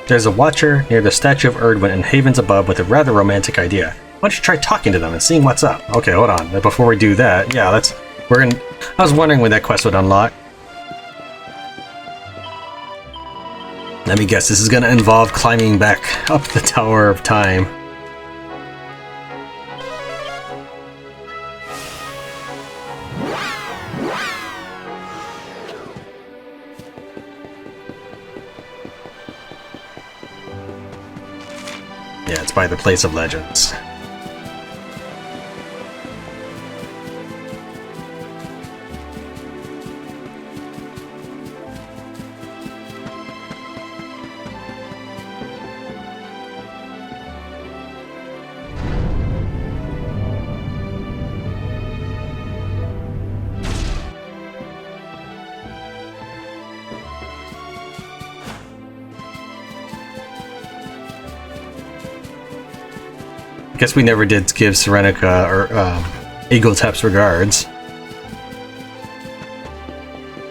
There's a watcher near the statue of Irwin in havens above with a rather romantic idea. Why don't you try talking to them and seeing what's up? Okay, hold on. Before we do that, yeah, I was wondering when that quest would unlock. Let me guess, this is gonna involve climbing back up the Tower of Time. Yeah, it's by the Place of Legends. I guess we never did give Serenica or Eagle Tap's regards.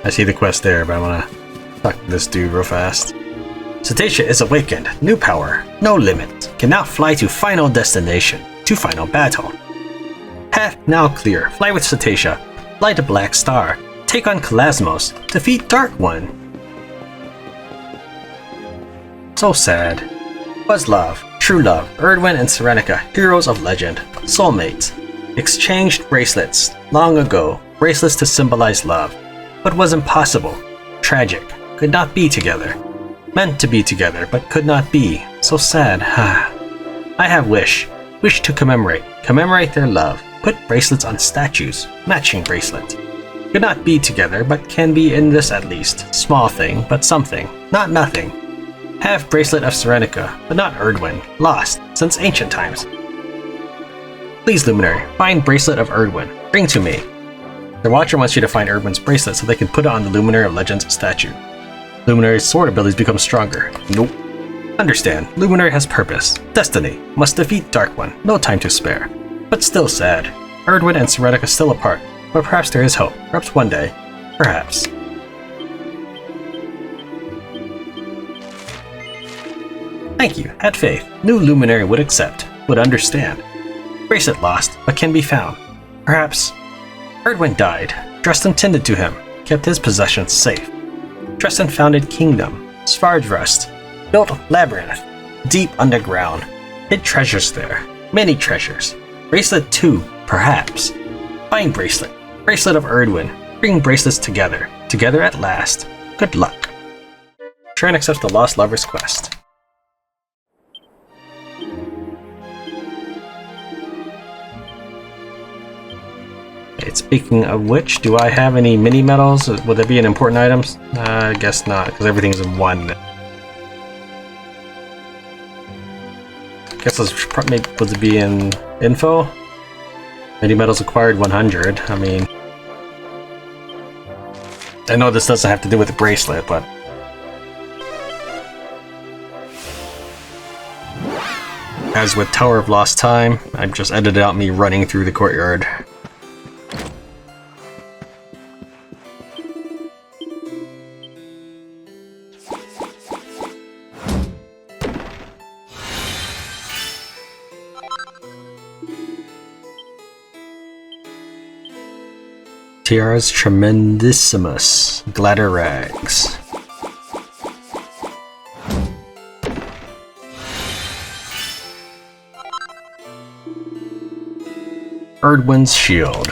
I see the quest there, but I want to talk to this dude real fast. Cetacea is awakened. New power. No limit. Can now fly to final destination. To final battle. Path now clear. Fly with Cetacea. Fly to Black Star. Take on Kalasmos. Defeat Dark One. So sad. Was love. True love, Irwin and Serenica, heroes of legend, soulmates, exchanged bracelets long ago, bracelets to symbolize love, but was impossible, tragic, could not be together, meant to be together, but could not be, so sad. I have wish to commemorate their love, put bracelets on statues, matching bracelets, could not be together, but can be in this at least, small thing, but something, not nothing. Have bracelet of Serenica, but not Irwin, lost since ancient times. Please, Luminary, find bracelet of Irwin. Bring to me. The Watcher wants you to find Irwin's bracelet so they can put it on the Luminary of Legends statue. Luminary's sword abilities become stronger. Nope. Understand, Luminary has purpose. Destiny. Must defeat Dark One. No time to spare. But still sad. Irwin and Serenica still apart, but perhaps there is hope. Perhaps one day. Perhaps. Thank you, had faith. New Luminary would accept, would understand. Bracelet lost, but can be found. Perhaps. Irwin died. Dresden tended to him, kept his possessions safe. Dresden founded Kingdom, Svardrust, built Labyrinth, deep underground. Hid treasures there, many treasures. Bracelet too, perhaps. Find bracelet, bracelet of Irwin. Bring bracelets together, together at last. Good luck. Train accepts the Lost Lover's quest. Speaking of which, do I have any mini medals? Would there be an important items? I guess not, because everything's in one. Guess those would be in info. Mini medals acquired 100. I mean, I know this doesn't have to do with the bracelet, but as with Tower of Lost Time, I've just edited out me running through the courtyard. Tiaras Tremendissimus, Gladder Rags. Irwin's Shield.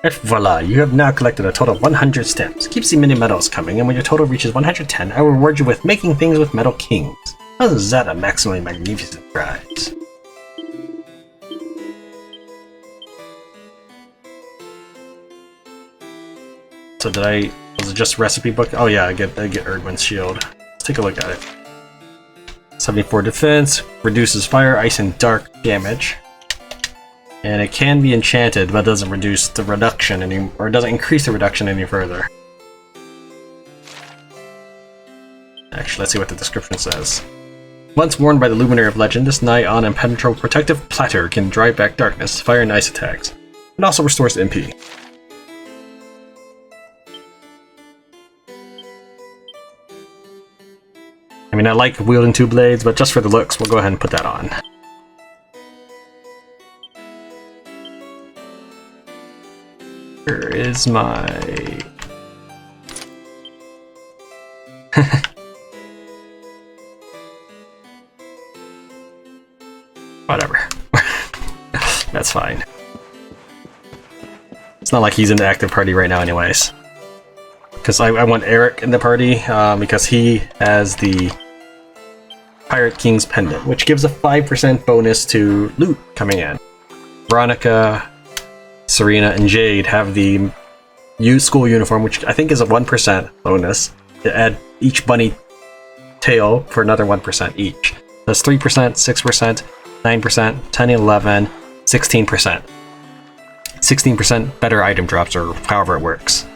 And voila, you have now collected a total of 100 stamps. Keep the mini medals coming, and when your total reaches 110, I will reward you with making things with Metal Kings. Isn't that a maximally magnificent prize? So was it just recipe book? Oh yeah, I get Irwin's Shield. Let's take a look at it. 74 defense, reduces fire, ice, and dark damage. And it can be enchanted, but doesn't reduce the reduction or doesn't increase the reduction any further. Actually, let's see what the description says. Once worn by the Luminary of Legend, this nigh-on impenetrable protective platter can drive back darkness, fire, and ice attacks. It also restores MP. mean, I like wielding 2 blades, but just for the looks, we'll go ahead and put that on. Here is my... Whatever. That's fine. It's not like he's in the active party right now anyways. Because I want Eric in the party, because he has the Pirate King's Pendant, which gives a 5% bonus to loot coming in. Veronica, Serena, and Jade have the school uniform, which I think is a 1% bonus, to add each bunny tail for another 1% each. That's 3%, 6%, 9%, 10, 11, 16%. 16% better item drops, or however it works.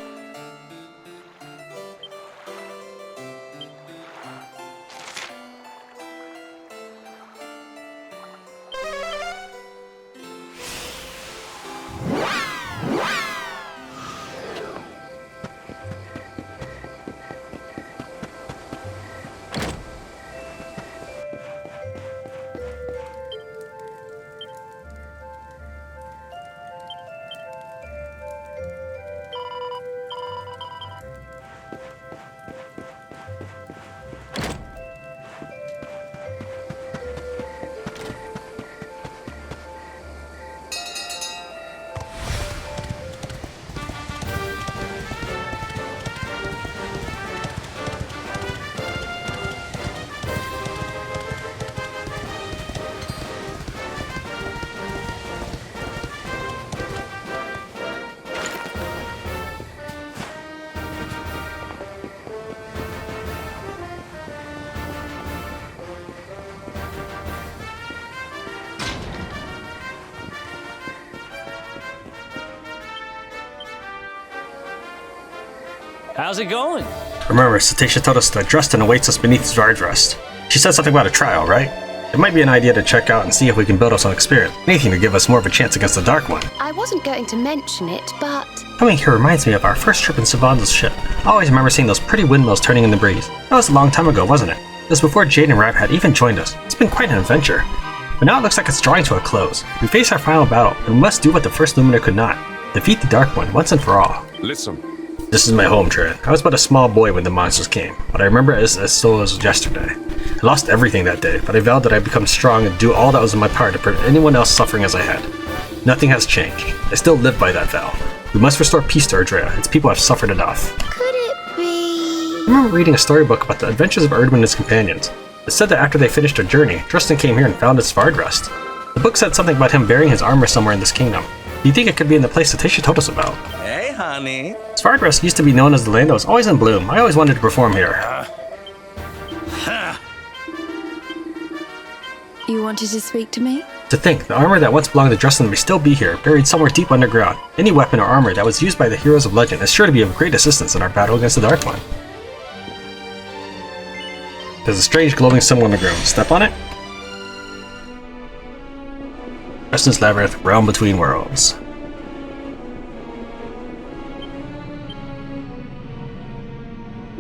How's it going? Remember, Cetacean told us that Dresden awaits us beneath Svardrust. She said something about a trial, right? It might be an idea to check out and see if we can build up some experience. Anything to give us more of a chance against the Dark One. I wasn't going to mention it, but... Coming here reminds me of our first trip in Savonda's ship. I always remember seeing those pretty windmills turning in the breeze. That was a long time ago, wasn't it? It was before Jade and Rap had even joined us. It's been quite an adventure. But now it looks like it's drawing to a close. We face our final battle, and we must do what the first Luminary could not. Defeat the Dark One, once and for all. Listen. This is my home, Trent. I was but a small boy when the monsters came, but I remember it as still as yesterday. I lost everything that day, but I vowed that I'd become strong and do all that was in my power to prevent anyone else suffering as I had. Nothing has changed. I still live by that vow. We must restore peace to Erdrea. Its people have suffered enough. Could it be... I remember reading a storybook about the adventures of Irwin and his companions. It said that after they finished their journey, Dresden came here and founded Svardrust. The book said something about him burying his armor somewhere in this kingdom. Do you think it could be in the place that Tasha told us about? Hey, honey. Svardrust used to be known as the land that was always in bloom. I always wanted to perform here. You wanted to speak to me? To think, the armor that once belonged to Dresden may still be here, buried somewhere deep underground. Any weapon or armor that was used by the heroes of legend is sure to be of great assistance in our battle against the Dark One. There's a strange glowing symbol on the ground. Step on it. Dresden's Labyrinth, realm between worlds.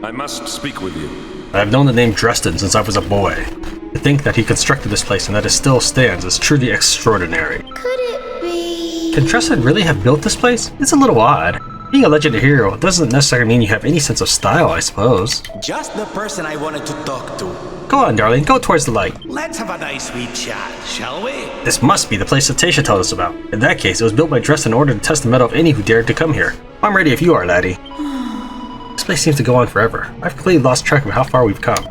I must speak with you. I have known the name Dresden since I was a boy. To think that he constructed this place and that it still stands is truly extraordinary. Could it be... Can Dresden really have built this place? It's a little odd. Being a legendary hero doesn't necessarily mean you have any sense of style, I suppose. Just the person I wanted to talk to. Go on, darling, go towards the light. Let's have a nice wee chat, shall we? This must be the place that Tasha told us about. In that case, it was built by Dresden in order to test the metal of any who dared to come here. I'm ready if you are, laddie. This place seems to go on forever. I've completely lost track of how far we've come.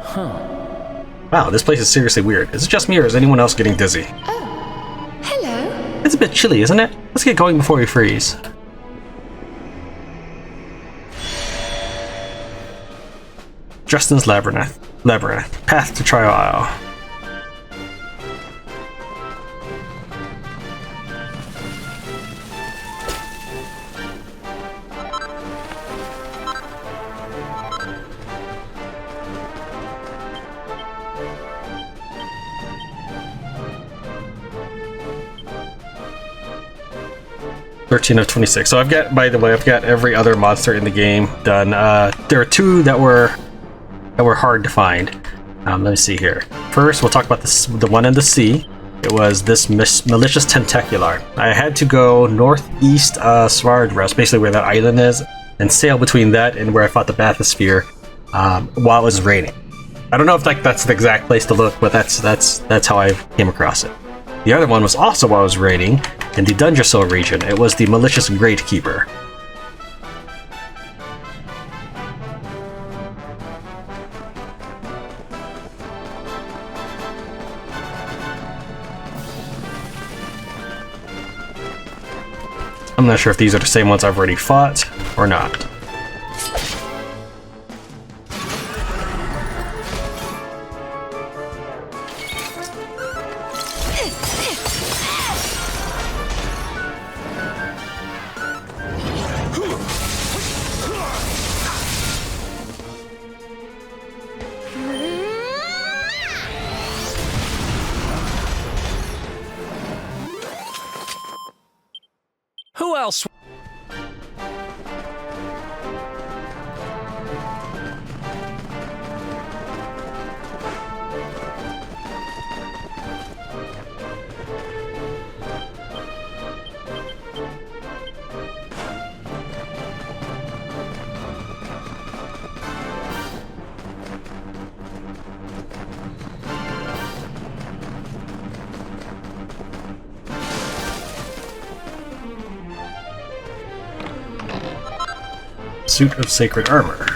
Wow, this place is seriously weird. Is it just me or is anyone else getting dizzy? Oh, hello. It's a bit chilly, isn't it? Let's get going before we freeze. Dresden's Labyrinth. Path to Trial Isle. (13 of 26). So I've got, by the way, I've got every other monster in the game done. There are two that were hard to find. Let me see here. First, we'll talk about the one in the sea. It was this malicious tentacular. I had to go northeast Svardrest, basically where that island is, and sail between that and where I fought the bathysphere while it was raining. I don't know if that's the exact place to look, but that's how I came across it. The other one was also while it was raining in the Dungersol region. It was the malicious Gratekeeper. I'm not sure if these are the same ones I've already fought or not. Who else? Suit of Sacred Armor.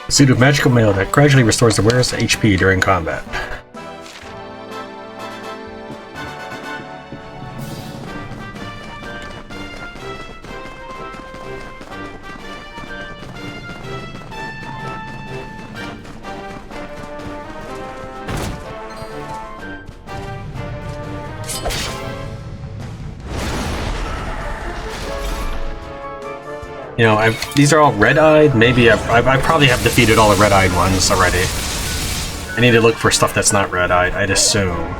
A suit of magical mail that gradually restores the wearer's HP during combat. You know, these are all red-eyed. Maybe I probably have defeated all the red-eyed ones already. I need to look for stuff that's not red-eyed, I'd assume.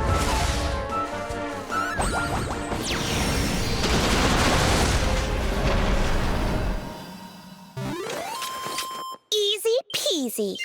Easy peasy.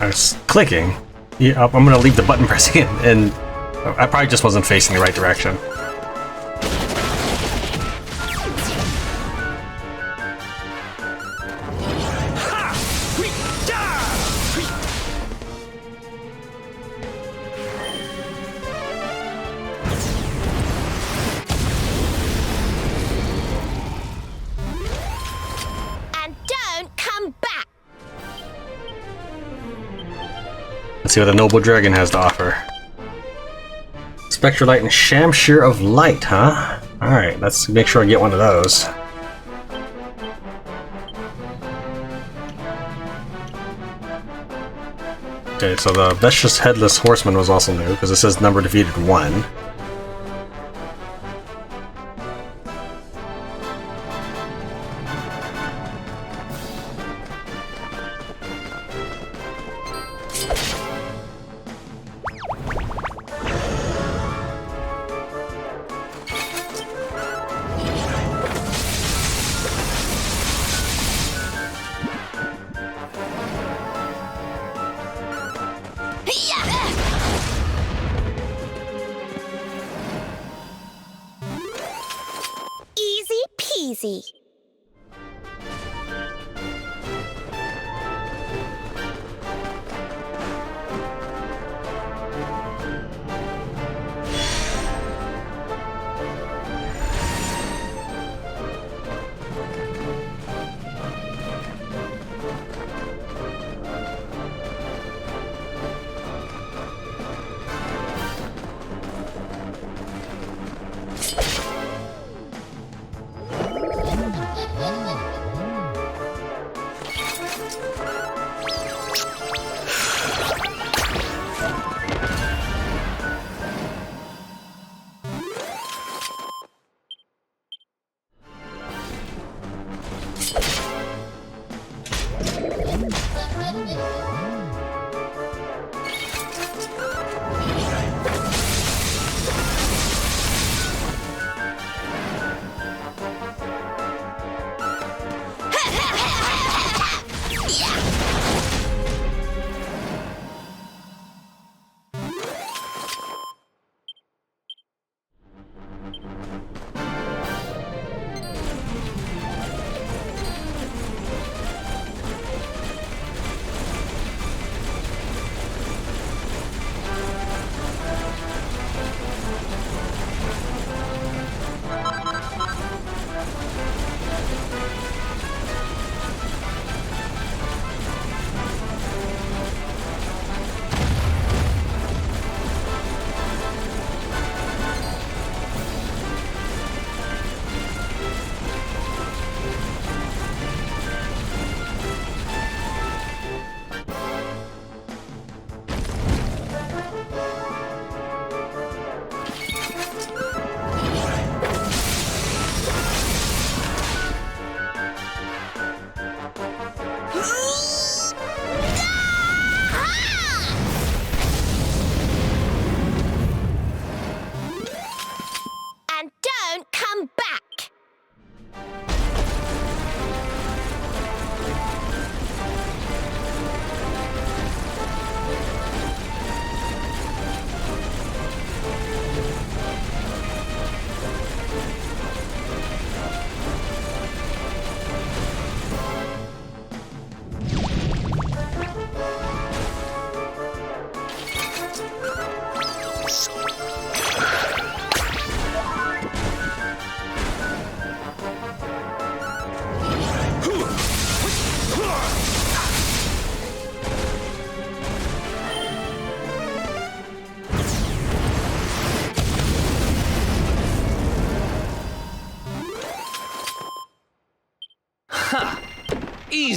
I was clicking. Yeah, I'm gonna leave the button pressing and I probably just wasn't facing the right direction. And don't come back. Let's see what the Noble Dragon has to offer. Spectralite and Shamshir of Light, huh? Alright, let's make sure I get one of those. Okay, so the Vicious Headless Horseman was also new, because it says number defeated 1. Easy peasy.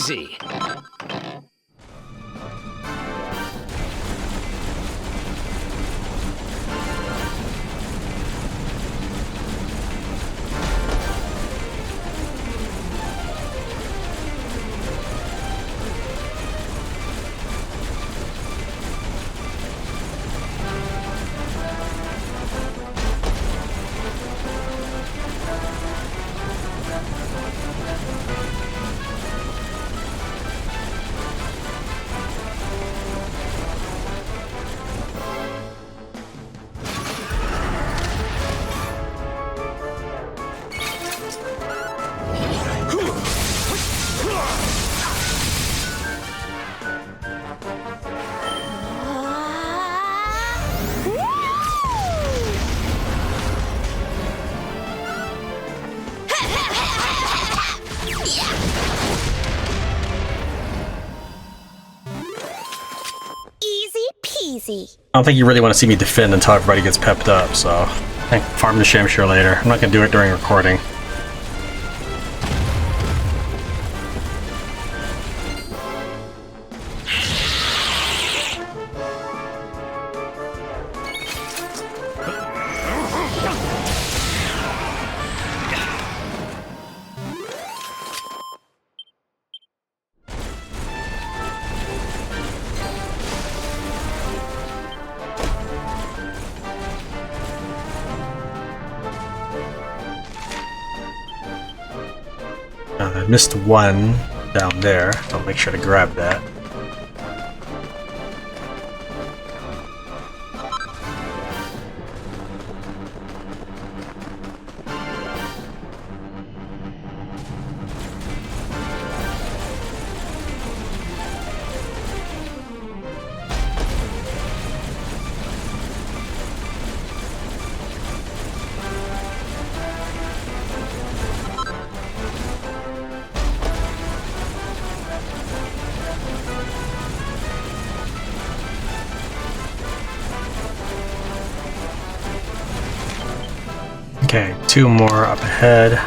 Easy. Easy peasy. I don't think you really want to see me defend until everybody gets pepped up, so I think farm the Shamshire later. I'm not going to do it during recording. I missed one down there. I'll make sure to grab that. Okay, two more up ahead.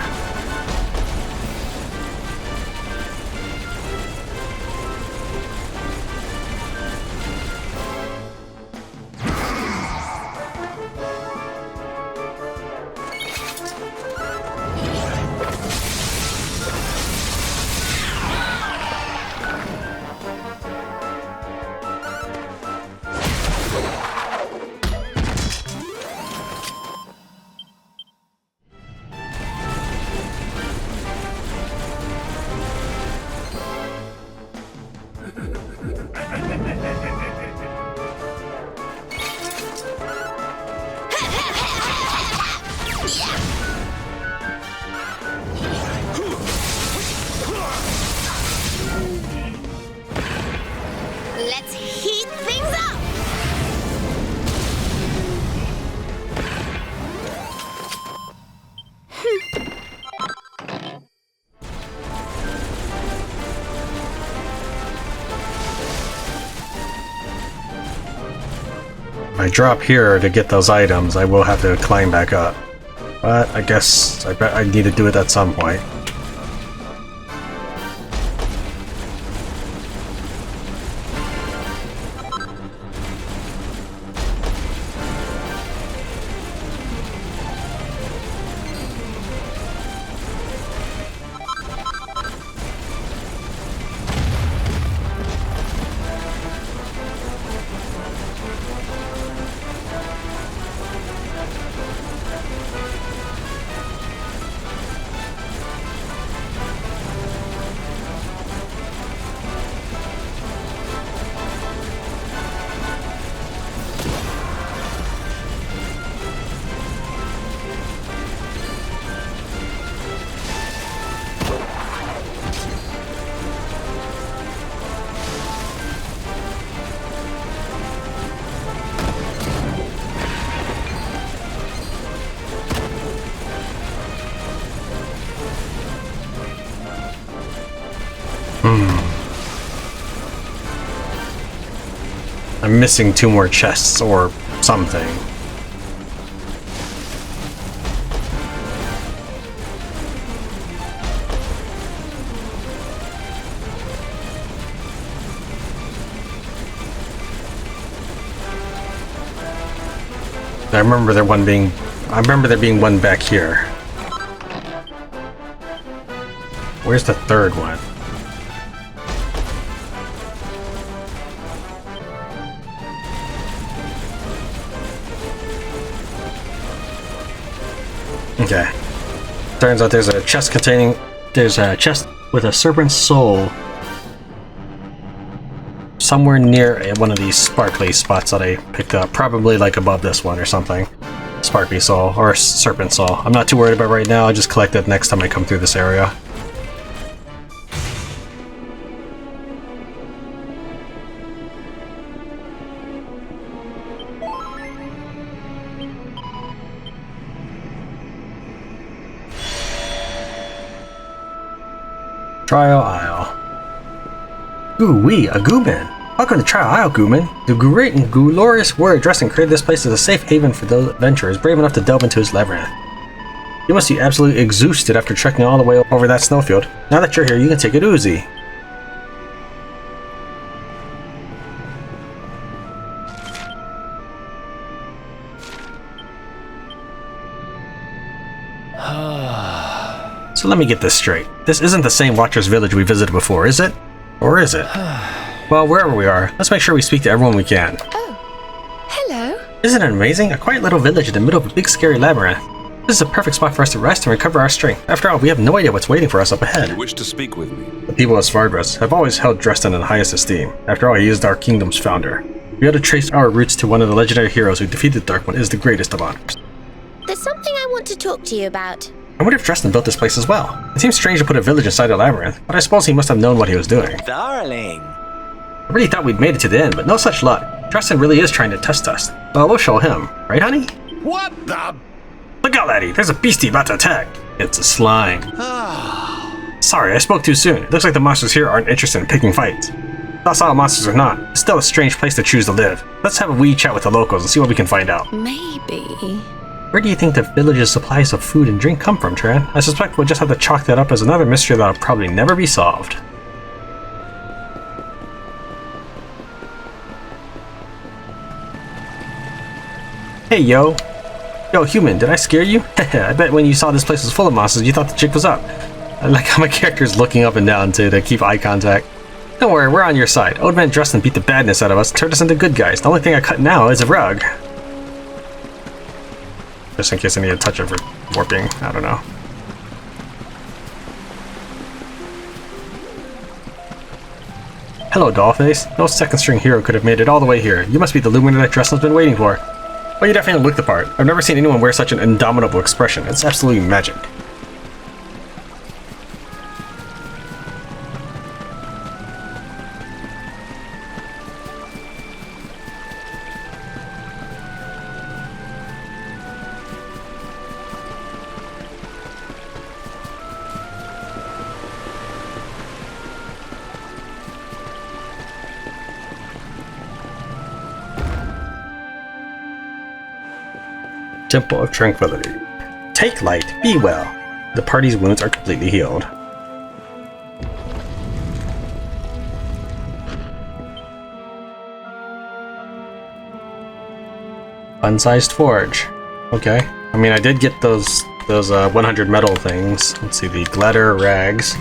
Let's heat things up. If I drop here to get those items, I will have to climb back up. But I guess I bet I need to do it at some point. I'm missing two more chests or something. I remember there being one back here. Where's the third one? Okay. Turns out there's a chest with a serpent's soul somewhere near one of these sparkly spots that I picked up. Probably like above this one or something. Sparkly soul or serpent soul. I'm not too worried about right now. I'll just collect it next time I come through this area. Trial Isle. Ooh-wee, a Gooman! Welcome to Trial Isle, Gooman. The great and glorious warrior Dresden created this place as a safe haven for those adventurers brave enough to delve into his labyrinth. You must be absolutely exhausted after trekking all the way over that snowfield. Now that you're here, you can take it easy. So let me get this straight. This isn't the same Watcher's village we visited before, is it? Or is it? Well, wherever we are, let's make sure we speak to everyone we can. Oh, hello. Isn't it amazing? A quiet little village in the middle of a big scary labyrinth. This is a perfect spot for us to rest and recover our strength. After all, we have no idea what's waiting for us up ahead. You wish to speak with me? The people of Svardress have always held Dresden in the highest esteem. After all, he is our kingdom's founder. We ought to trace our roots to one of the legendary heroes who defeated Dark One is the greatest of honors. There's something I want to talk to you about. I wonder if Dresden built this place as well. It seems strange to put a village inside a labyrinth, but I suppose he must have known what he was doing. Darling. I really thought we'd made it to the end, but no such luck. Dresden really is trying to test us. Well, we'll show him. Right, honey? What the? Look out, laddie! There's a beastie about to attack! It's a slime. Sorry, I spoke too soon. It looks like the monsters here aren't interested in picking fights. Docile monsters or not, it's still a strange place to choose to live. Let's have a wee chat with the locals and see what we can find out. Maybe. Where do you think the village's supplies of food and drink come from, Tran? I suspect we'll just have to chalk that up as another mystery that'll probably never be solved. Hey, yo. Yo, human, did I scare you? I bet when you saw this place was full of monsters, you thought the chick was up. I like how my character is looking up and down to keep eye contact. Don't worry, we're on your side. Old Man Dresden beat the badness out of us and turned us into good guys. The only thing I cut now is a rug. Just in case I need a touch of warping. I don't know. Hello, Dollface. No second-string hero could have made it all the way here. You must be the Luminary that Dresden's been waiting for. Well, you definitely look the part. I've never seen anyone wear such an indomitable expression. It's absolutely magic. Temple of Tranquility. Take light, be well. The party's wounds are completely healed. Fun-sized forge. Okay. I mean, I did get those 100 metal things. Let's see, the glitter rags.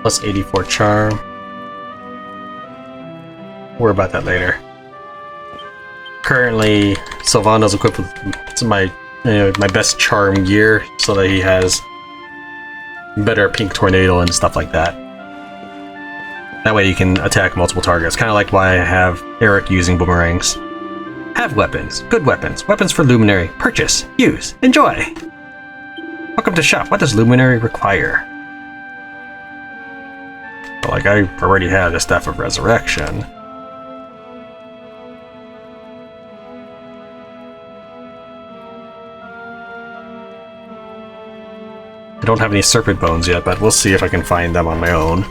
Plus 84 charm. Worry about that later. Currently, Sylvando's equipped with my best charm gear, so that he has better pink tornado and stuff like that. That way you can attack multiple targets, kind of like why I have Eric using boomerangs. Have weapons, good weapons, weapons for Luminary. Purchase, use, enjoy. Welcome to shop. What does Luminary require? Well, like I already have the Staff of Resurrection. I don't have any serpent bones yet, but we'll see if I can find them on my own.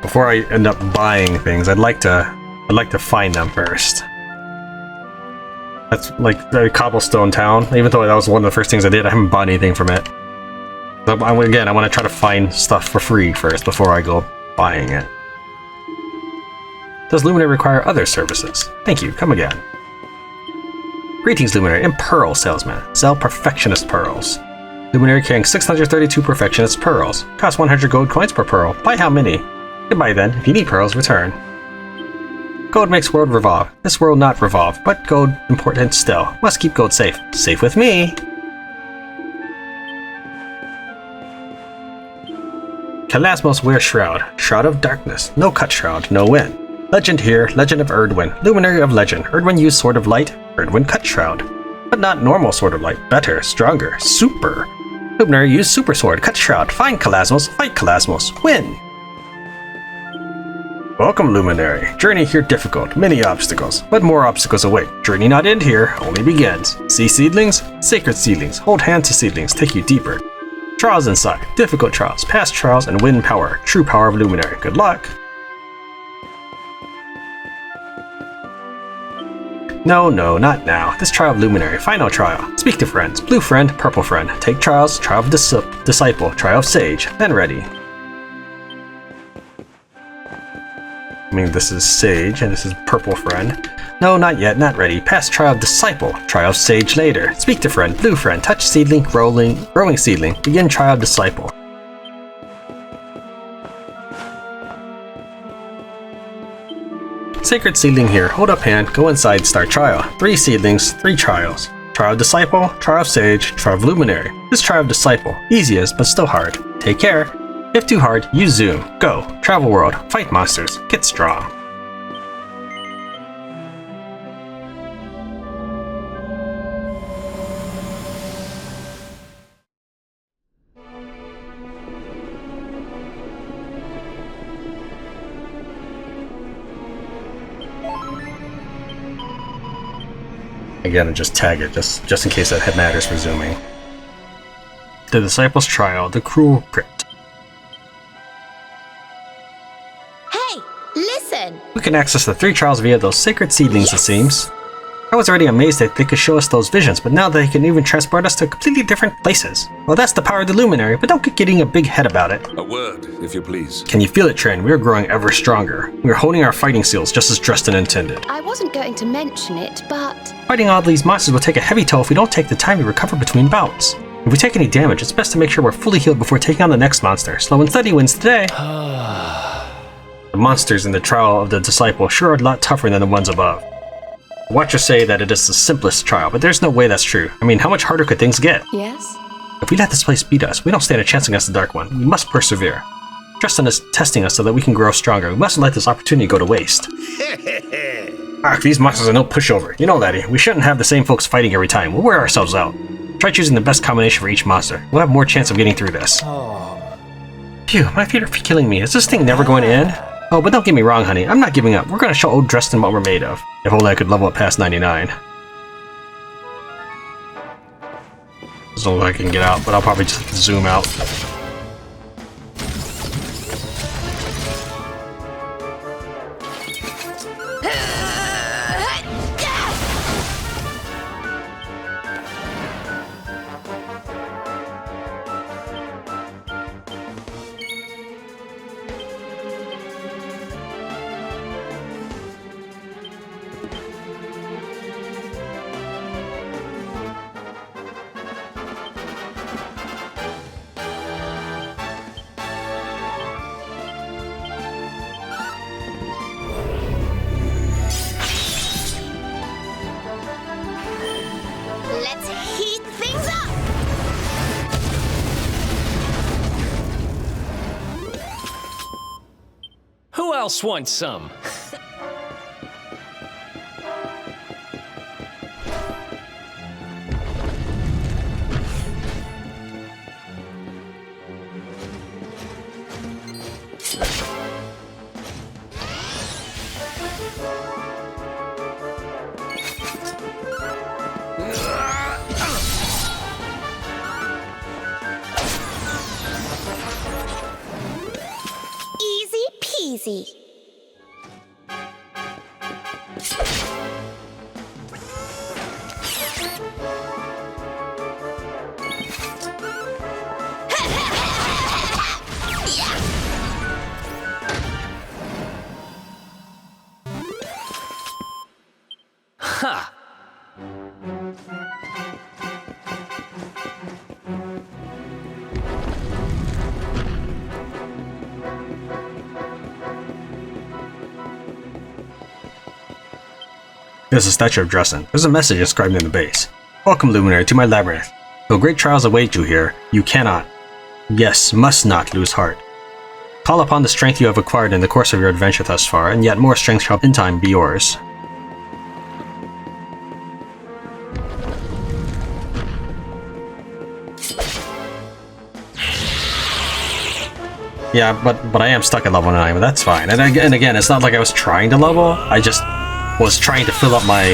Before I end up buying things, I'd like to find them first. That's like the cobblestone town. Even though that was one of the first things I did, I haven't bought anything from it. So again, I want to try to find stuff for free first before I go buying it. Does Luminary require other services? Thank you, come again. Greetings, Luminary and Pearl Salesman. Sell Perfectionist Pearls. Luminary carrying 632 Perfectionist Pearls. Cost 100 gold coins per pearl. Buy how many? Goodbye then. If you need pearls, return. Gold makes world revolve. This world not revolve, but gold important still. Must keep gold safe. Safe with me! Kalasmos wear shroud. Shroud of darkness. No cut shroud, no win. Legend here, Legend of Irwin. Luminary of legend. Irwin used Sword of Light. Irwin cut shroud. But not normal Sword of Light. Better, stronger, super. Luminary used super sword. Cut shroud. Find Kalasmos. Fight Kalasmos. Win! Welcome, Luminary. Journey here difficult. Many obstacles. But more obstacles await. Journey not end here. Only begins. See seedlings? Sacred seedlings. Hold hands to seedlings. Take you deeper. Trials inside. Difficult trials. Past trials and win power. True power of Luminary. Good luck. No, not now. This trial of Luminary. Final trial. Speak to friends. Blue friend, purple friend. Take trials. Trial of disciple. Trial of sage. Then ready. I mean, this is sage and this is purple friend. No, not yet. Not ready. Pass trial of disciple. Trial of sage later. Speak to friend. Blue friend. Touch seedling. Growing seedling. Begin trial of disciple. Sacred seedling here. Hold up hand. Go inside. Start trial. 3 seedlings. 3 trials. Trial of disciple. Trial of sage. Trial of luminary. This trial of disciple. Easiest, but still hard. Take care. If too hard, use zoom. Go. Travel world. Fight monsters. Get strong. Again, and just tag it, just in case that matters for zooming. The Disciples' Trial, the Cruel Crypt. Hey, listen! We can access the 3 trials via those sacred seedlings, it seems. I was already amazed that they could show us those visions, but now they can even transport us to completely different places. Well, that's the power of the Luminary, but don't get getting a big head about it. A word, if you please. Can you feel it, Trin? We are growing ever stronger. We are holding our fighting seals just as Dresden intended. I wasn't going to mention it, but... Fighting all these monsters will take a heavy toll if we don't take the time to recover between bouts. If we take any damage, it's best to make sure we're fully healed before taking on the next monster. Slow and steady wins today. The monsters in the trial of the Disciple sure are a lot tougher than the ones above. Watchers say that it is the simplest trial, but there's no way that's true. I mean, how much harder could things get? Yes? If we let this place beat us, we don't stand a chance against the Dark One. We must persevere. Dresden is testing us so that we can grow stronger. We mustn't let this opportunity go to waste. These monsters are no pushover. You know, laddie, we shouldn't have the same folks fighting every time. We'll wear ourselves out. Try choosing the best combination for each monster. We'll have more chance of getting through this. Phew, my feet are killing me. Is this thing never going to end? Oh, but don't get me wrong, honey. I'm not giving up. We're going to show old Dresden what we're made of. If only I could level up past 99. As long as I can get out, but I'll probably just zoom out. Let's heat things up! Who else wants some? Easy peasy. There's a statue of Dresden. There's a message inscribed in the base. Welcome, Luminary, to my labyrinth. Though great trials await you here, you cannot, yes, must not lose heart. Call upon the strength you have acquired in the course of your adventure thus far, and yet more strength shall in time be yours. Yeah, but I am stuck at level 9, but that's fine. And again, it's not like I was trying to level, I just was trying to fill up my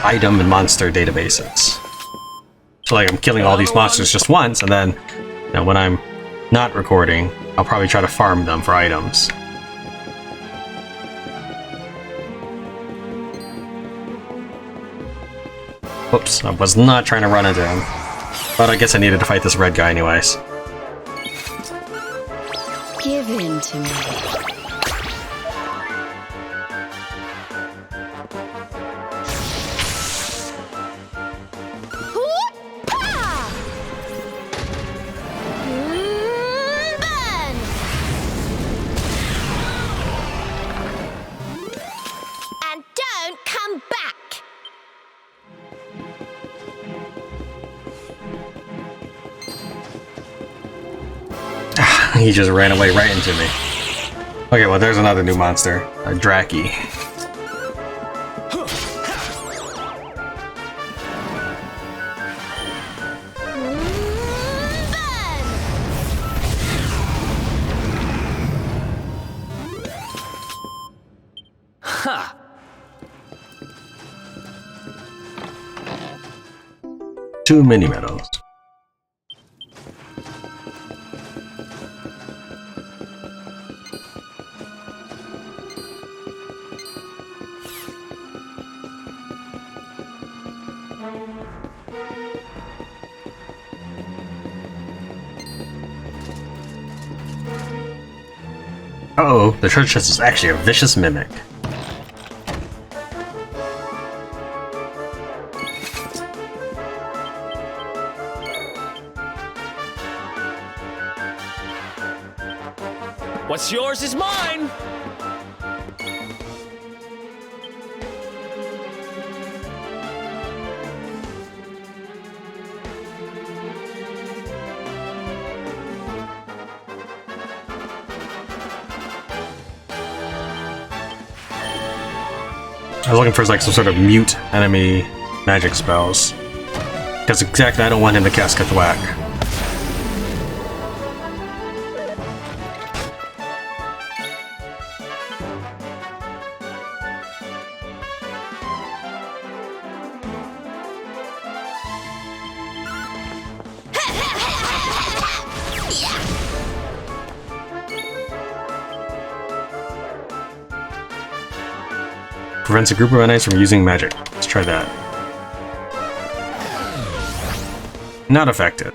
item and monster databases. So like I'm killing all these monsters just once, and then when I'm not recording, I'll probably try to farm them for items. Whoops, I was not trying to run into him. But I guess I needed to fight this red guy anyways. Give in to me. Burn! And don't come back! He just ran away right into me. Okay, well there's another new monster. A Draki. Ha! 2 mini medals. Uh-oh, the church is actually a vicious mimic. What's yours is mine! I was looking for like some sort of mute enemy magic spells. Because exactly, I don't want him to cast Kathwak. Prevents a group of enemies from using magic. Let's try that. Not affected.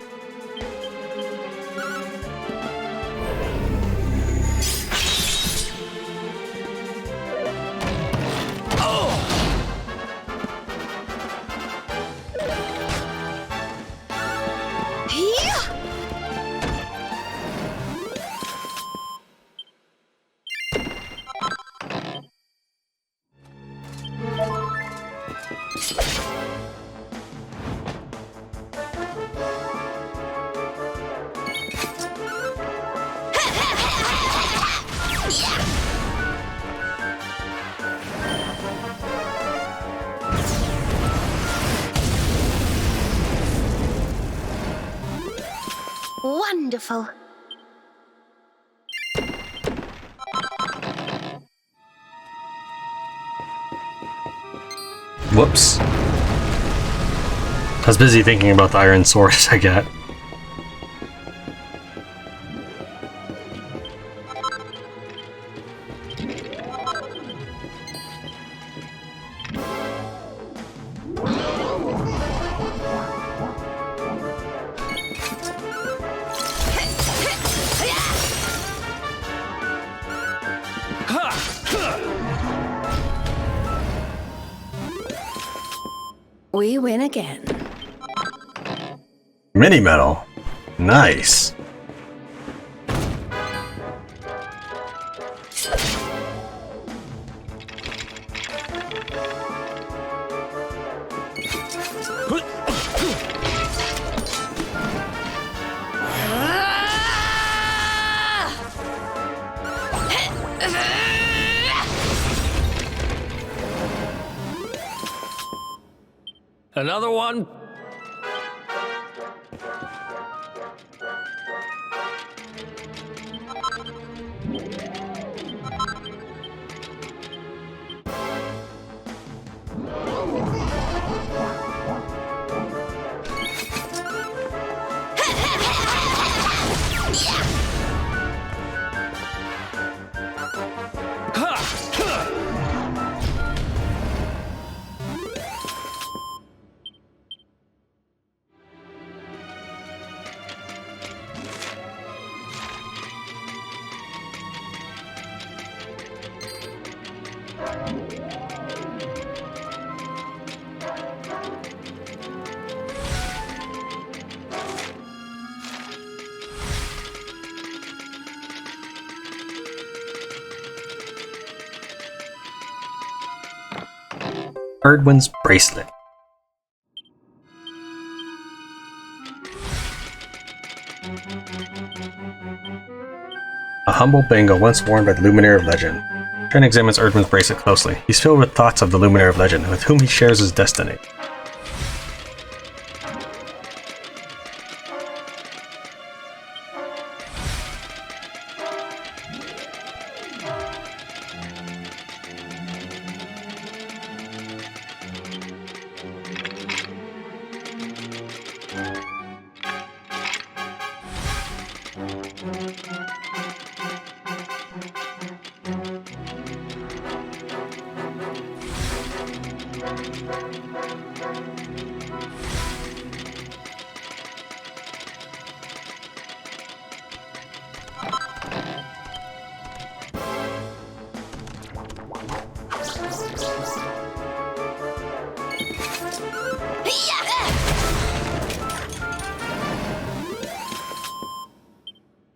Wonderful. Whoops. I was busy thinking about the iron swords I got. We win again. Mini medal. Nice. Another one? Irwin's bracelet. A humble bangle once worn by the Luminary of Legend. Tren examines Irwin's bracelet closely. He's filled with thoughts of the Luminary of Legend, with whom he shares his destiny.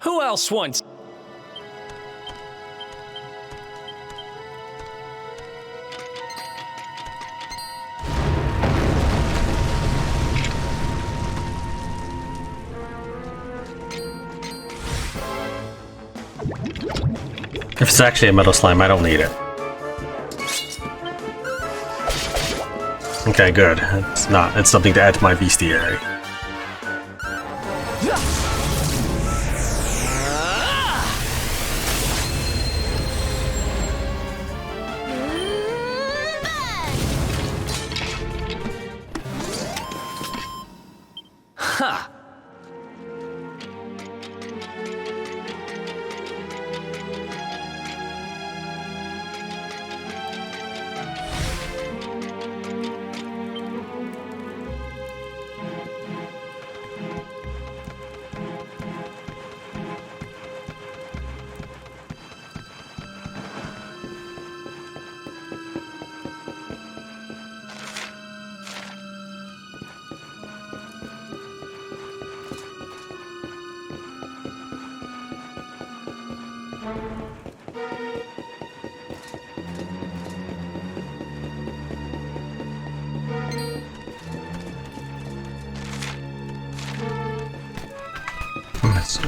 Who else wants? If it's actually a metal slime, I don't need it. Okay, good. It's not. It's something to add to my bestiary. Ha!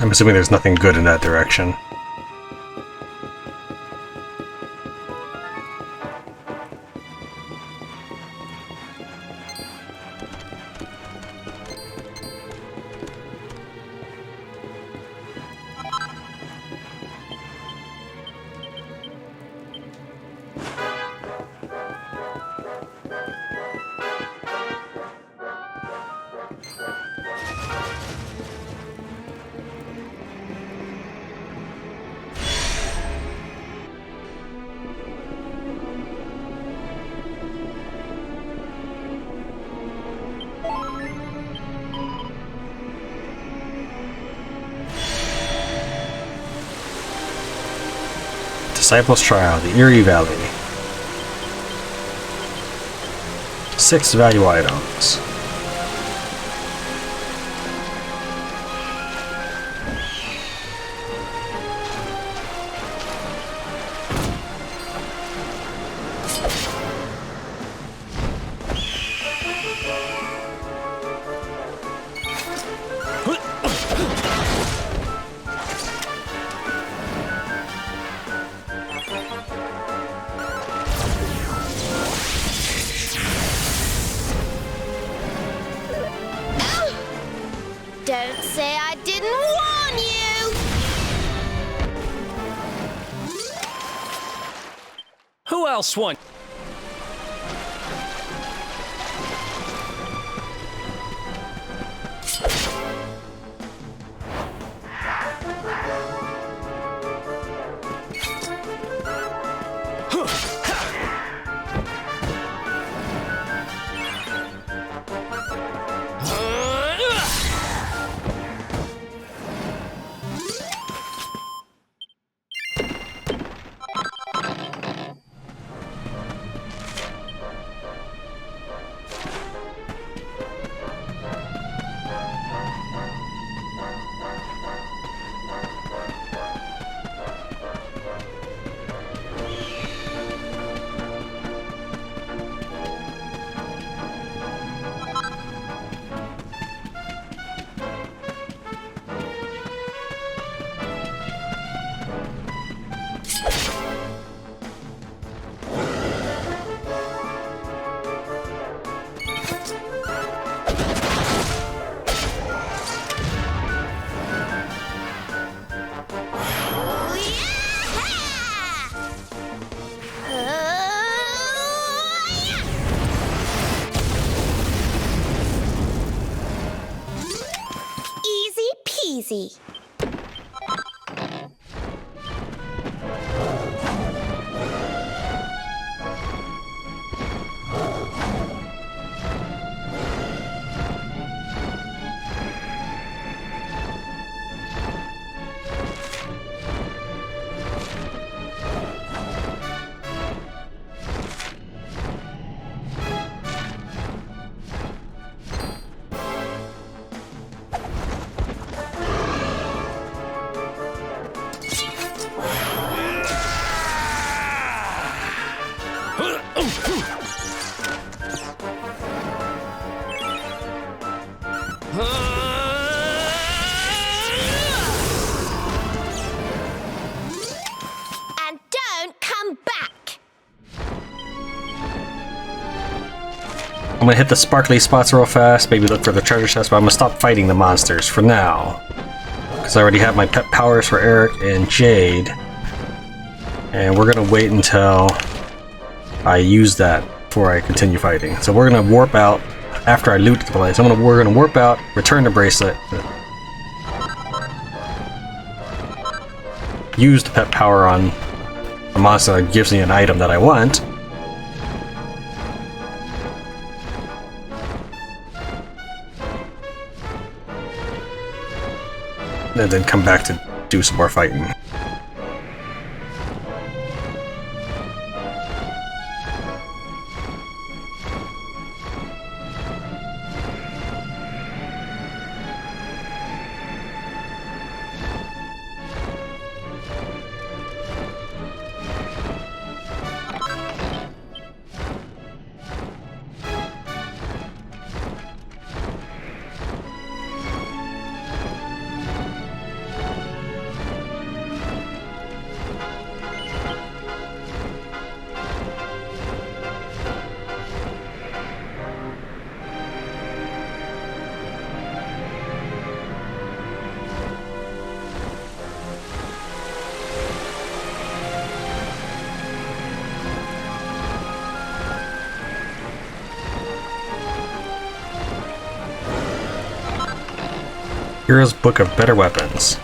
I'm assuming there's nothing good in that direction. Disciples Trial, the Eerie Valley. 6 value items. didn't warn you! Who else wants? Easy peasy. And don't come back! I'm gonna hit the sparkly spots real fast, maybe look for the treasure chest, but I'm gonna stop fighting the monsters for now. Because I already have my pet powers for Eric and Jade. And we're gonna wait until I use that before I continue fighting. So we're gonna warp out after I loot the place. We're gonna warp out, return the bracelet, use the pet power on a monster that gives me an item that I want. And then come back to do some more fighting. Hero's Book of Better Weapons.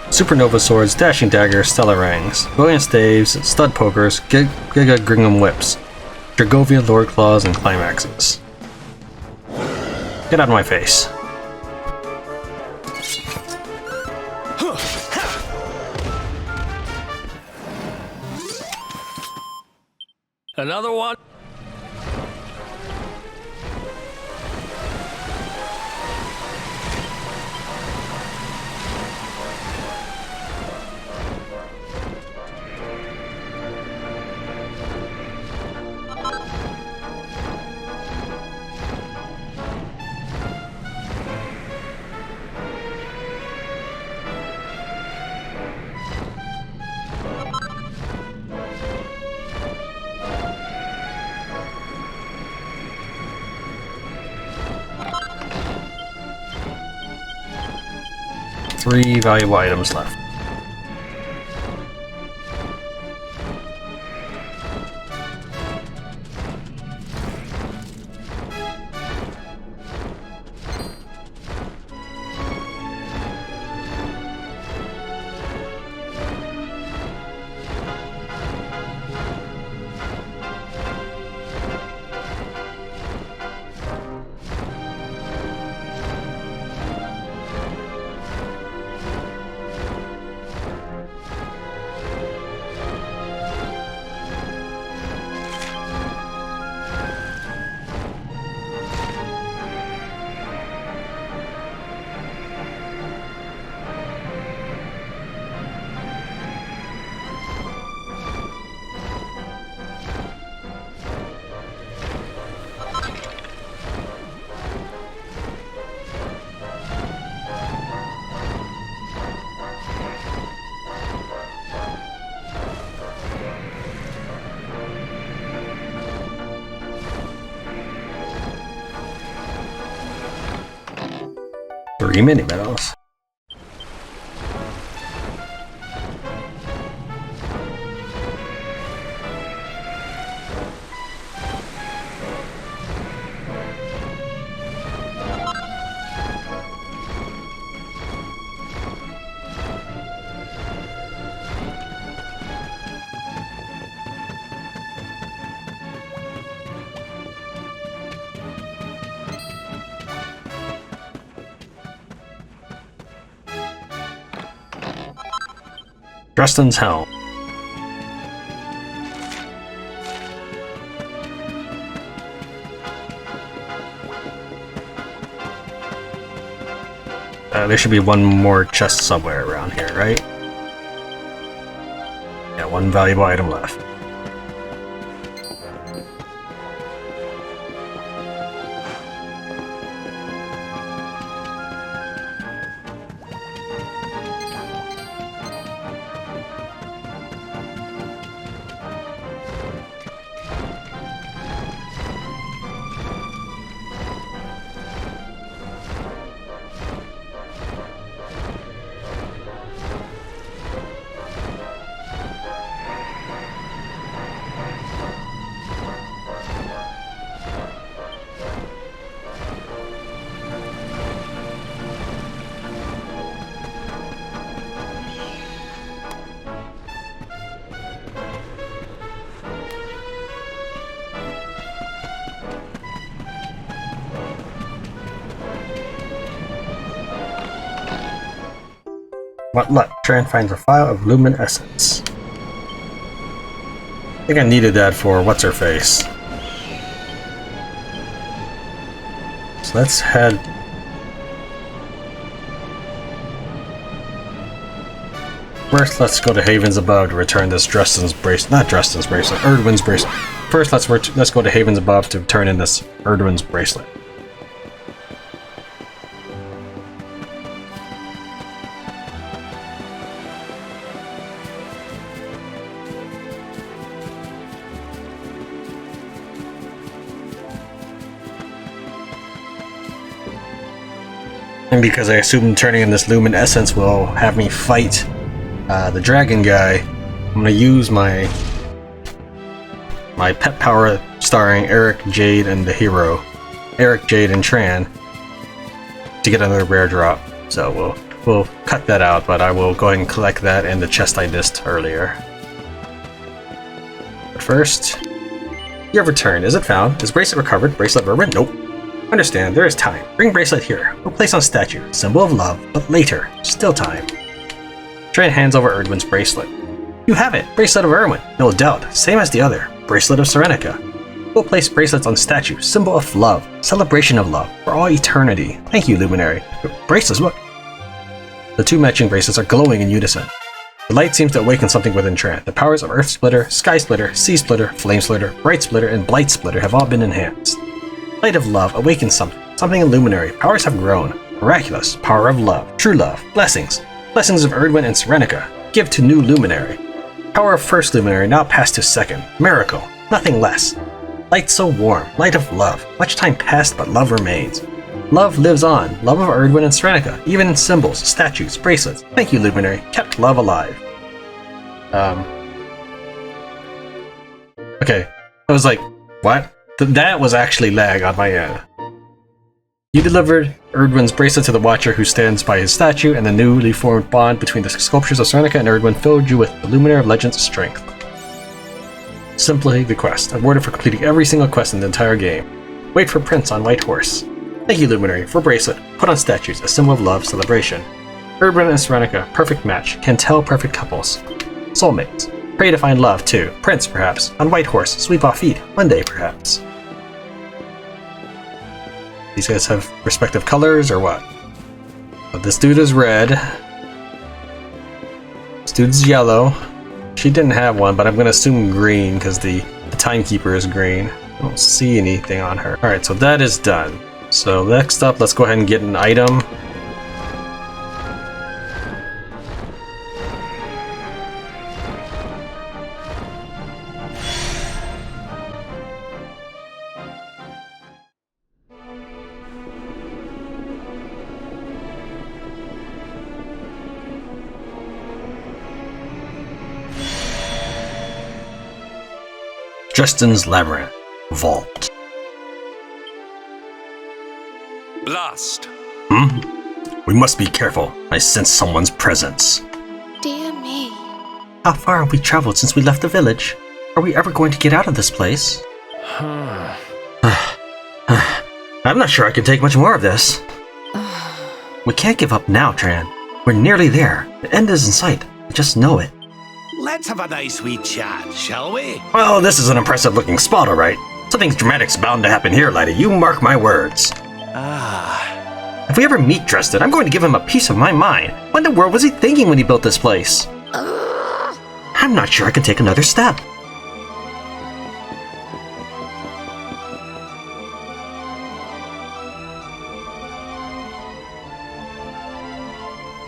Supernova Swords, Dashing Daggers, Stellar Rings, Brilliant Staves, Stud Pokers, Giga Gringham Whips, Dragovia Lord Claws, and Climaxes. Get out of my face. Another one? 3 valuable items left. Three mini medals. Dresden's Helm. There should be one more chest somewhere around here, right? Yeah, one valuable item left. What luck? Tran finds a file of luminescence. I think I needed that for what's-her-face. So let's head... First, let's go to Havens Above to return this Dresden's bracelet. Not Dresden's bracelet, Irwin's bracelet. First, let's go to Havens Above to turn in this Irwin's bracelet. And because I assume turning in this luminescence will have me fight the dragon guy, I'm gonna use my pet power starring Eric, Jade, and the hero, Eric, Jade, and Tran, to get another rare drop. So we'll cut that out, but I will go ahead and collect that and the chest I missed earlier. But first, you have returned. Is it found? Is bracelet recovered? Bracelet Irwin? Nope. Understand, there is time. Bring bracelet here. We'll place on statue. Symbol of love, but later. Still time. Tran hands over Irwin's bracelet. You have it! Bracelet of Irwin. No doubt. Same as the other. Bracelet of Serenica. We'll place bracelets on statue. Symbol of love. Celebration of love. For all eternity. Thank you, Luminary. Bracelets, look. The two matching bracelets are glowing in unison. The light seems to awaken something within Tran. The powers of Earth Splitter, Sky Splitter, Sea Splitter, Flame Splitter, Bright Splitter, and Blight Splitter have all been enhanced. Light of love awakens something in Luminary. Powers have grown. Miraculous. Power of love. True love. Blessings. Blessings of Irwin and Serenica. Give to new Luminary. Power of first Luminary now passed to second. Miracle. Nothing less. Light so warm. Light of love. Much time passed, but love remains. Love lives on. Love of Irwin and Serenica, even in symbols, statues, bracelets. Thank you, Luminary. Kept love alive. Okay. I was like, what? That was actually lag on my end. You delivered Irwin's bracelet to the Watcher who stands by his statue, and the newly formed bond between the sculptures of Serenica and Irwin filled you with the Luminary of Legend's strength. Simply the quest, awarded for completing every single quest in the entire game. Wait for Prince on White Horse. Thank you, Luminary, for bracelet. Put on statues, a symbol of love, celebration. Irwin and Serenica, perfect match. Can tell perfect couples. Soulmates. Pray to find love, too. Prince, perhaps. On White Horse, sweep off feet. One day, perhaps. These guys have respective colors, or what? Oh, this dude is red. This dude's yellow. She didn't have one, but I'm gonna assume green, because the timekeeper is green. I don't see anything on her. Alright, so that is done. So next up, let's go ahead and get an item. Justin's Labyrinth Vault. Blast! We must be careful. I sense someone's presence. Dear me. How far have we traveled since we left the village? Are we ever going to get out of this place? I'm not sure I can take much more of this. We can't give up now, Tran. We're nearly there. The end is in sight. I just know it. Let's have a nice wee chat, shall we? Well, this is an impressive looking spot, alright. Something dramatic's bound to happen here, laddie. You mark my words. If we ever meet Dresden, I'm going to give him a piece of my mind. What in the world was he thinking when he built this place? I'm not sure I can take another step.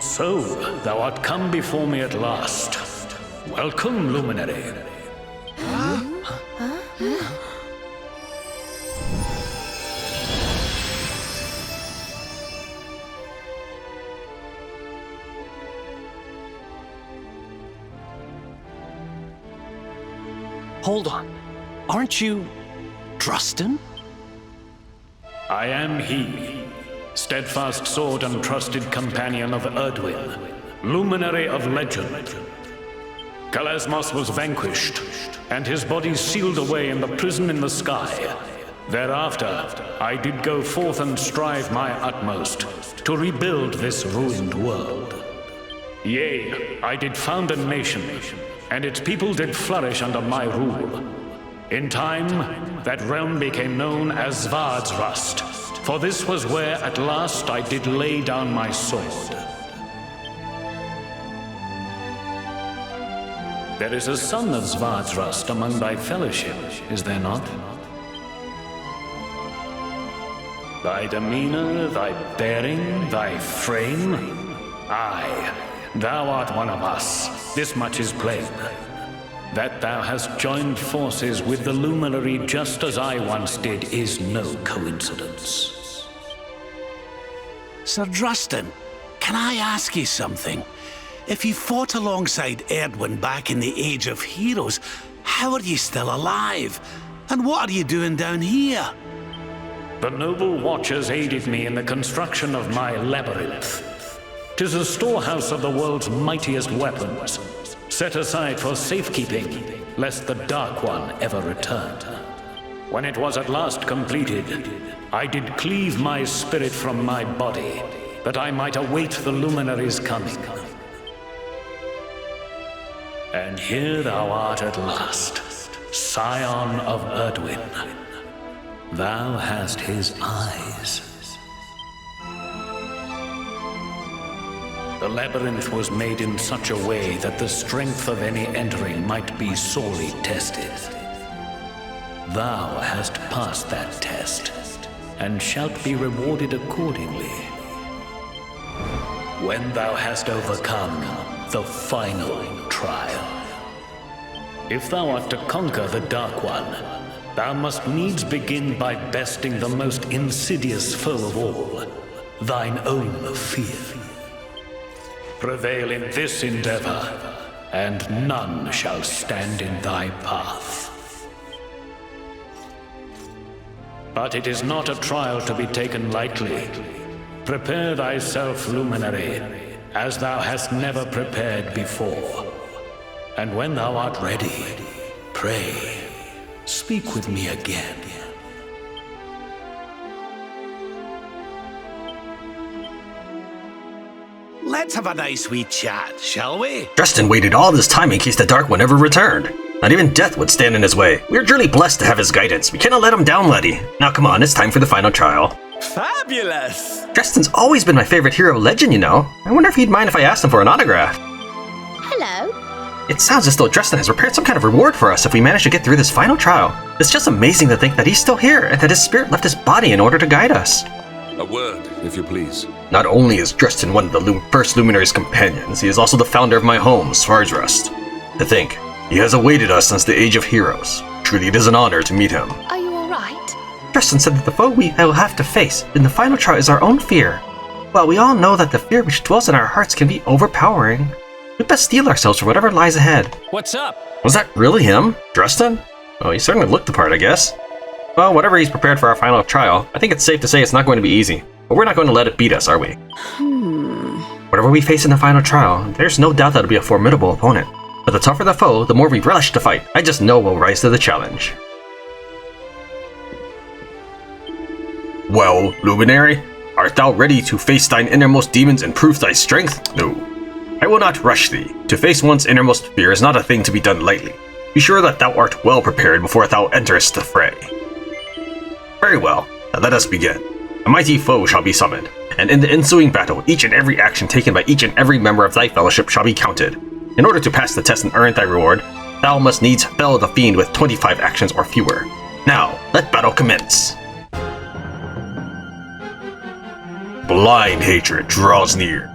So, thou art come before me at last. Welcome, Luminary. Hold on. Aren't you... Drustin? I am he, steadfast sword and trusted companion of Irwin, Luminary of Legend. Kalasmos was vanquished, and his body sealed away in the prison in the sky. Thereafter, I did go forth and strive my utmost to rebuild this ruined world. Yea, I did found a nation, and its people did flourish under my rule. In time, that realm became known as Svardsrust, for this was where at last I did lay down my sword. There is a son of Svardsrust among thy fellowship, is there not? Thy demeanor, thy bearing, thy frame? Aye, thou art one of us, this much is plain. That thou hast joined forces with the Luminary just as I once did is no coincidence. Sir Drustin, can I ask you something? If you fought alongside Irwin back in the Age of Heroes, how are you still alive? And what are you doing down here? The noble Watchers aided me in the construction of my Labyrinth. 'Tis a storehouse of the world's mightiest weapons, set aside for safekeeping, lest the Dark One ever return. When it was at last completed, I did cleave my spirit from my body, that I might await the Luminary's coming. And here thou art at last, scion of Irwin. Thou hast his eyes. The labyrinth was made in such a way that the strength of any entering might be sorely tested. Thou hast passed that test, and shalt be rewarded accordingly. When thou hast overcome the final trial. If thou art to conquer the Dark One, thou must needs begin by besting the most insidious foe of all, thine own fear. Prevail in this endeavor, and none shall stand in thy path. But it is not a trial to be taken lightly. Prepare thyself, Luminary, as thou hast never prepared before. And when thou art ready, pray, speak with me again. Let's have a nice wee chat, shall we? Dresden waited all this time in case the Dark One ever returned. Not even death would stand in his way. We're truly blessed to have his guidance. We cannot let him down, laddie. Now come on, it's time for the final trial. Fabulous! Dresden's always been my favorite hero legend, you know. I wonder if he'd mind if I asked him for an autograph. Hello? It sounds as though Dresden has prepared some kind of reward for us if we manage to get through this final trial. It's just amazing to think that he's still here and that his spirit left his body in order to guide us. A word, if you please. Not only is Dresden one of the first Luminary's companions, he is also the founder of my home, Svarsrust. To think, he has awaited us since the Age of Heroes. Truly, it is an honor to meet him. Are you alright? Dresden said that the foe we will have to face in the final trial is our own fear. Well, we all know that the fear which dwells in our hearts can be overpowering. We best steel ourselves for whatever lies ahead. What's up? Was that really him? Dresden? Oh, he certainly looked the part, I guess. Well, whatever he's prepared for our final trial, I think it's safe to say it's not going to be easy. But we're not going to let it beat us, are we? Whatever we face in the final trial, there's no doubt that it'll be a formidable opponent. But the tougher the foe, the more we relish to fight. I just know we'll rise to the challenge. Well, Luminary, art thou ready to face thine innermost demons and prove thy strength? No. I will not rush thee. To face one's innermost fear is not a thing to be done lightly. Be sure that thou art well prepared before thou enterest the fray. Very well, now let us begin. A mighty foe shall be summoned, and in the ensuing battle, each and every action taken by each and every member of thy fellowship shall be counted. In order to pass the test and earn thy reward, thou must needs fell the fiend with 25 actions or fewer. Now, let battle commence. Blind hatred draws near.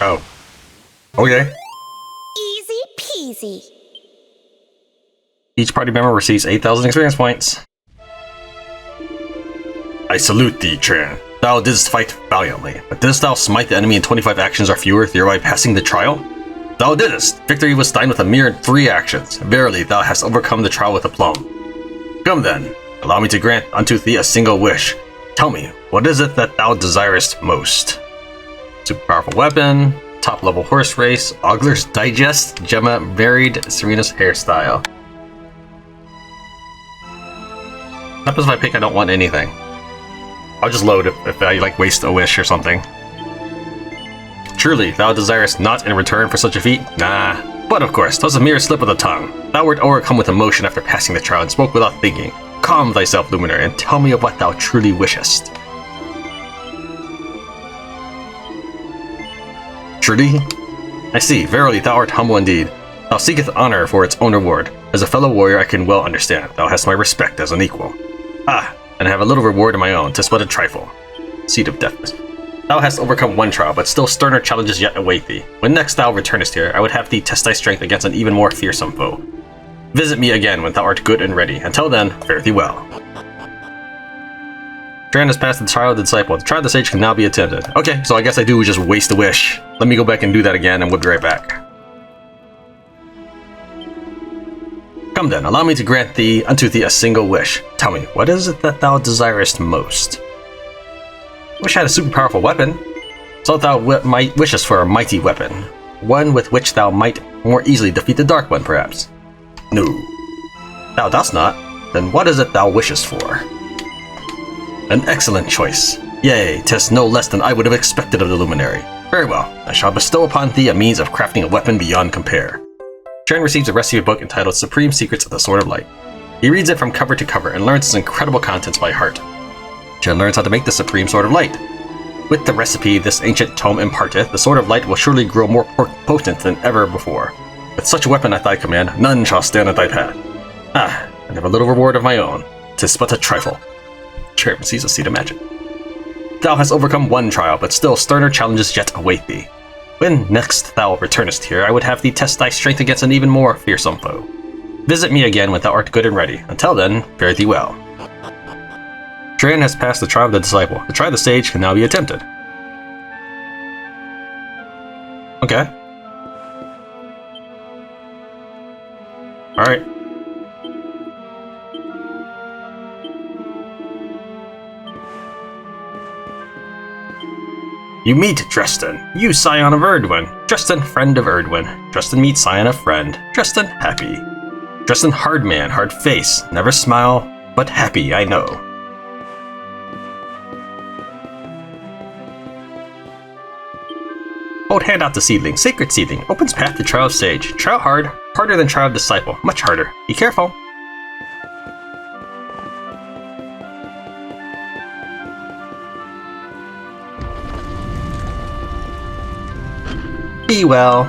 Oh. Okay. Easy peasy. Each party member receives 8,000 experience points. I salute thee, Tran. Thou didst fight valiantly, but didst thou smite the enemy in 25 actions or fewer, thereby passing the trial? Thou didst! Victory was thine with a mere 3 actions. Verily, thou hast overcome the trial with aplomb. Come then, allow me to grant unto thee a single wish. Tell me, what is it that thou desirest most? Super powerful weapon, top level horse race, Ogler's Digest, Gemma married, Serena's hairstyle. What happens if I pick I don't want anything? I'll just load if I like waste a wish or something. Truly, thou desirest not in return for such a feat? Nah. But of course, 'twas a mere slip of the tongue. Thou wert overcome with emotion after passing the trial and spoke without thinking. Calm thyself, Luminary, and tell me of what thou truly wishest. Truly? I see, verily thou art humble indeed. Thou seeketh honor for its own reward. As a fellow warrior I can well understand. Thou hast my respect as an equal. Ah, and I have a little reward of my own, 'tis but a trifle. Seed of Deafness. Thou hast overcome one trial, but still sterner challenges yet await thee. When next thou returnest here, I would have thee test thy strength against an even more fearsome foe. Visit me again when thou art good and ready. Until then, fare thee well. Tran has passed the trial of the disciple. The trial of the sage can now be attempted. Okay, so I guess I do just waste a wish. Let me go back and do that again, and we'll be right back. Come then, allow me to grant thee unto thee a single wish. Tell me, what is it that thou desirest most? Wish I had a super powerful weapon. So thou might wishest for a mighty weapon, one with which thou might more easily defeat the Dark One, perhaps. No. Thou dost not? Then what is it thou wishest for? An excellent choice. Yea, 'tis no less than I would have expected of the Luminary. Very well, I shall bestow upon thee a means of crafting a weapon beyond compare. Tran receives a recipe book entitled Supreme Secrets of the Sword of Light. He reads it from cover to cover and learns its incredible contents by heart. Tran learns how to make the Supreme Sword of Light. With the recipe this ancient tome imparteth, the Sword of Light will surely grow more potent than ever before. With such a weapon at thy command, none shall stand at thy path. Ah, I have a little reward of my own. 'Tis but a trifle. Tran receives a seed of magic. Thou hast overcome one trial, but still sterner challenges yet await thee. When next thou returnest here, I would have thee test thy strength against an even more fearsome foe. Visit me again when thou art good and ready. Until then, fare thee well. Tran has passed the trial of the disciple. The trial of the sage can now be attempted. Okay. Alright. You meet Dresden. You, scion of Erdwin. Dresden, friend of Erdwin. Dresden meets scion of friend. Dresden, happy. Dresden, hard man, hard face. Never smile, but happy, I know. Hold hand out to seedling. Sacred seedling. Opens path to trial of sage. Trial hard. Harder than trial of disciple. Much harder. Be careful. Be well.